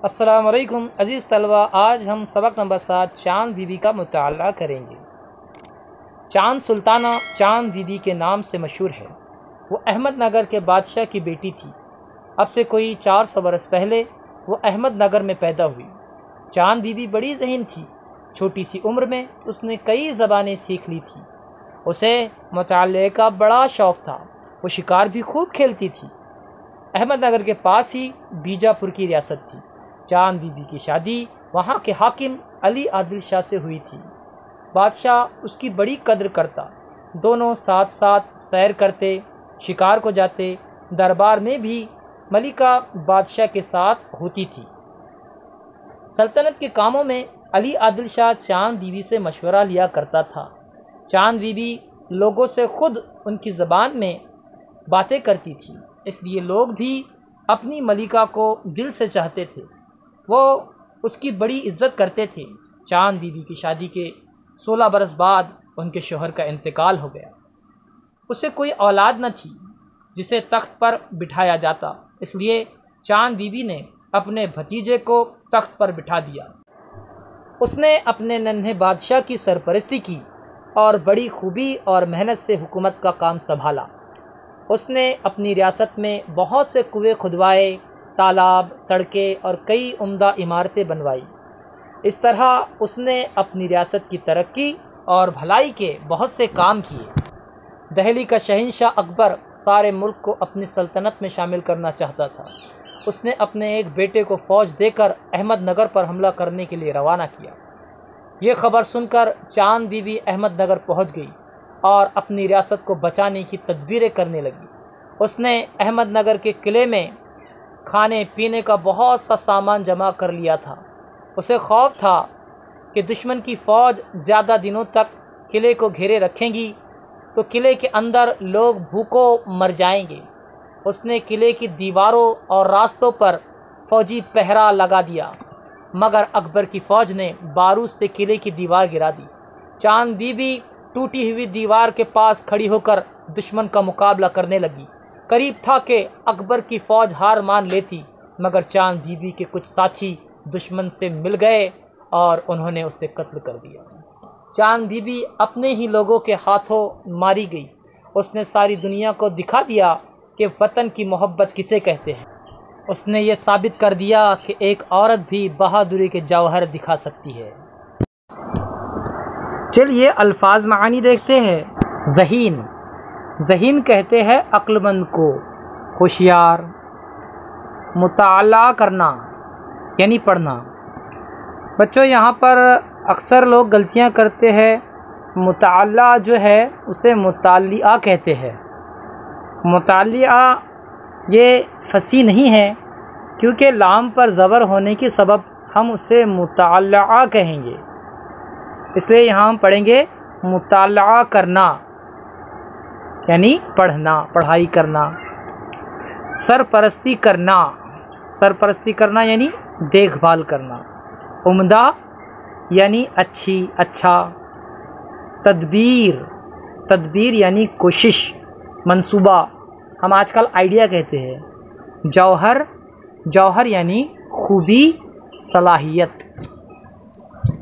अस्सलाम वालेकुम अज़ीज़ तलबा, आज हम सबक नंबर 7 चाँद बीबी का मुताला करेंगे। चाँद सुल्ताना चाँद बीबी के नाम से मशहूर है। वो अहमदनगर के बादशाह की बेटी थी। अब से कोई 400 बरस पहले वो अहमदनगर में पैदा हुई। चाँद बीबी बड़ी ज़हीन थी। छोटी सी उम्र में उसने कई ज़बानें सीख ली थी। उसे मुताले का बड़ा शौक़ था। वो शिकार भी खूब खेलती थी। अहमदनगर के पास ही बीजापुर की रियासत थी। चाँद बीबी की शादी वहाँ के हाकिम अली आदिल शाह से हुई थी। बादशाह उसकी बड़ी कद्र करता। दोनों साथ साथ सैर करते, शिकार को जाते। दरबार में भी मलिका बादशाह के साथ होती थी। सल्तनत के कामों में अली आदिल शाह चाँद बीबी से मशवरा लिया करता था। चाँद बीबी लोगों से खुद उनकी ज़बान में बातें करती थी, इसलिए लोग भी अपनी मलिका को दिल से चाहते थे। वो उसकी बड़ी इज्जत करते थे। चाँद बीबी की शादी के 16 बरस बाद उनके शौहर का इंतकाल हो गया। उसे कोई औलाद न थी जिसे तख्त पर बिठाया जाता, इसलिए चाँद बीबी ने अपने भतीजे को तख्त पर बिठा दिया। उसने अपने नन्हे बादशाह की सरपरस्ती की और बड़ी खूबी और मेहनत से हुकूमत का काम संभाला। उसने अपनी रियासत में बहुत से कुएं खुदवाए, तालाब, सड़कें और कई उम्दा इमारतें बनवाई। इस तरह उसने अपनी रियासत की तरक्की और भलाई के बहुत से काम किए। दिल्ली का शहंशाह अकबर सारे मुल्क को अपनी सल्तनत में शामिल करना चाहता था। उसने अपने एक बेटे को फ़ौज देकर अहमदनगर पर हमला करने के लिए रवाना किया। ये खबर सुनकर चाँद बीबी अहमदनगर पहुंच गई और अपनी रियासत को बचाने की तदबीरें करने लगी। उसने अहमदनगर के किले में खाने पीने का बहुत सा सामान जमा कर लिया था। उसे खौफ था कि दुश्मन की फ़ौज ज़्यादा दिनों तक किले को घेरे रखेंगी तो किले के अंदर लोग भूखों मर जाएंगे। उसने किले की दीवारों और रास्तों पर फौजी पहरा लगा दिया, मगर अकबर की फ़ौज ने बारूद से किले की दीवार गिरा दी। चाँद बीबी टूटी हुई दीवार के पास खड़ी होकर दुश्मन का मुकाबला करने लगी। करीब था कि अकबर की फ़ौज हार मान लेती, मगर चाँद बीबी के कुछ साथी दुश्मन से मिल गए और उन्होंने उसे कत्ल कर दिया। चाँद बीबी अपने ही लोगों के हाथों मारी गई। उसने सारी दुनिया को दिखा दिया कि वतन की मोहब्बत किसे कहते हैं। उसने ये साबित कर दिया कि एक औरत भी बहादुरी के जौहर दिखा सकती है। चलिए अल्फाज मानी देखते हैं। ज़हीन, ज़हीन कहते हैं अक्लमंद को, होशियार। मुताला करना यानी पढ़ना। बच्चों, यहाँ पर अक्सर लोग गलतियाँ करते हैं। मुताला जो है उसे मुतालिया कहते हैं। मुतालिया ये फसी नहीं है, क्योंकि लाम पर ज़बर होने की सबब हम उसे मुताला कहेंगे। इसलिए यहाँ हम पढ़ेंगे मुताला करना यानी पढ़ना, पढ़ाई करना। सरपरस्ती करना, सरपरस्ती करना यानी देखभाल करना। उम्दा यानी अच्छी, अच्छा। तदबीर, तदबीर यानी कोशिश, मंसूबा, हम आजकल आइडिया कहते हैं। जौहर, जौहर यानी खूबी, सलाहियत।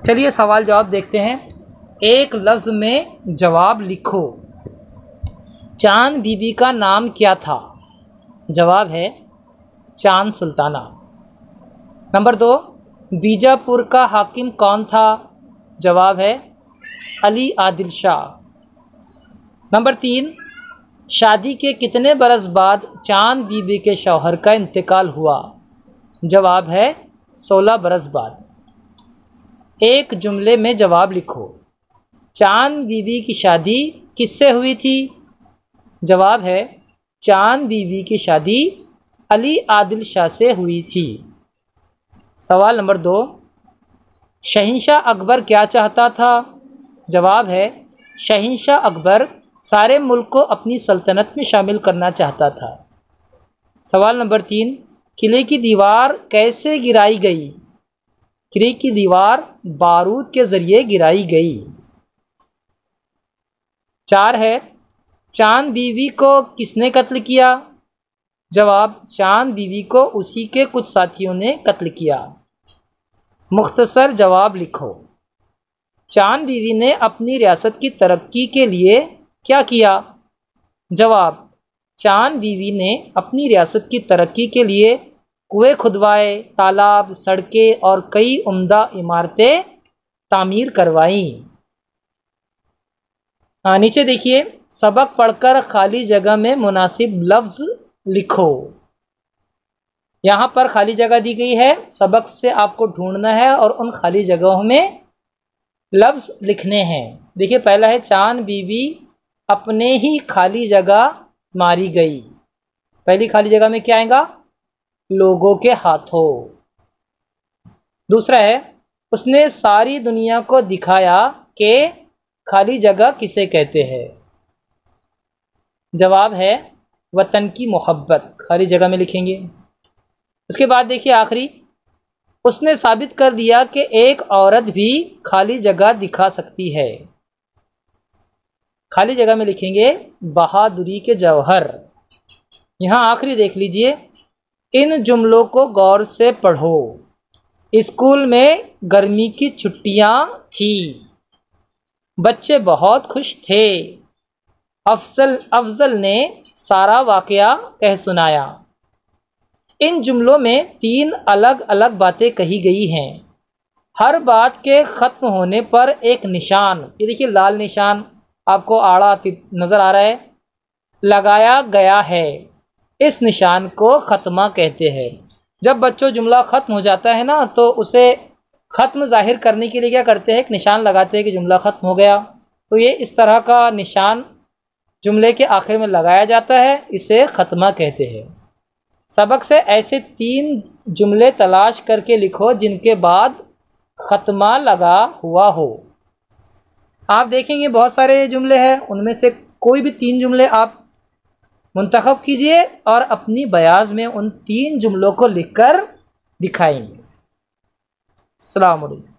चलिए सवाल जवाब देखते हैं। एक लफ्ज़ में जवाब लिखो। चाँद बीबी का नाम क्या था? जवाब है चाँद सुल्ताना। नंबर 2, बीजापुर का हाकिम कौन था? जवाब है अली आदिल शाह। नंबर 3, शादी के कितने बरस बाद चाँद बीबी के शौहर का इंतकाल हुआ? जवाब है 16 बरस बाद। एक जुमले में जवाब लिखो। चाँद बीबी की शादी किससे हुई थी? जवाब है चाँद बीबी की शादी अली आदिल शाह से हुई थी। सवाल नंबर 2, शहंशाह अकबर क्या चाहता था? जवाब है शहंशाह अकबर सारे मुल्क को अपनी सल्तनत में शामिल करना चाहता था। सवाल नंबर 3, किले की दीवार कैसे गिराई गई? किले की दीवार बारूद के ज़रिए गिराई गई। 4 है, चाँद बीवी को किसने कत्ल किया? जवाब, चांद बीवी को उसी के कुछ साथियों ने कत्ल किया। मुख्तसर जवाब लिखो। चांद बीवी ने अपनी रियासत की तरक्की के लिए क्या किया? जवाब, चांद बीवी ने अपनी रियासत की तरक्की के लिए कुएं खुदवाए, तालाब, सड़कें और कई उम्दा इमारतें तामीर करवाईं। नीचे देखिए, सबक पढ़कर खाली जगह में मुनासिब लफ्ज लिखो। यहाँ पर खाली जगह दी गई है, सबक से आपको ढूंढना है और उन खाली जगहों में लफ्ज लिखने हैं। देखिए, पहला है चांद बीवी अपने ही खाली जगह मारी गई। पहली खाली जगह में क्या आएगा? लोगों के हाथों। दूसरा है, उसने सारी दुनिया को दिखाया कि खाली जगह किसे कहते हैं। जवाब है वतन की मोहब्बत। खाली जगह में लिखेंगे। उसके बाद देखिए आखिरी, उसने साबित कर दिया कि एक औरत भी खाली जगह दिखा सकती है। खाली जगह में लिखेंगे बहादुरी के जौहर। यहाँ आखिरी देख लीजिए, इन जुमलों को गौर से पढ़ो। स्कूल में गर्मी की छुट्टियां थी, बच्चे बहुत खुश थे। अफजल ने सारा वाकया कह सुनाया। इन जुमलों में 3 अलग अलग बातें कही गई हैं। हर बात के ख़त्म होने पर एक निशान, ये देखिए लाल निशान आपको आड़ा नज़र आ रहा है, लगाया गया है। इस निशान को ख़त्मा कहते हैं। जब बच्चों जुमला ख़त्म हो जाता है ना, तो उसे ख़त्म ज़ाहिर करने के लिए क्या करते हैं? एक निशान लगाते हैं कि जुमला ख़त्म हो गया। तो ये इस तरह का निशान जुमले के आखिर में लगाया जाता है, इसे ख़त्मा कहते हैं। सबक से ऐसे 3 जुमले तलाश करके लिखो जिनके बाद ख़त्मा लगा हुआ हो। आप देखेंगे बहुत सारे जुमले हैं, उनमें से कोई भी 3 जुमले आप मुंतखब कीजिए और अपनी बयाज में उन 3 जुमलों को लिखकर दिखाएंगे। अस्सलाम वालेकुम।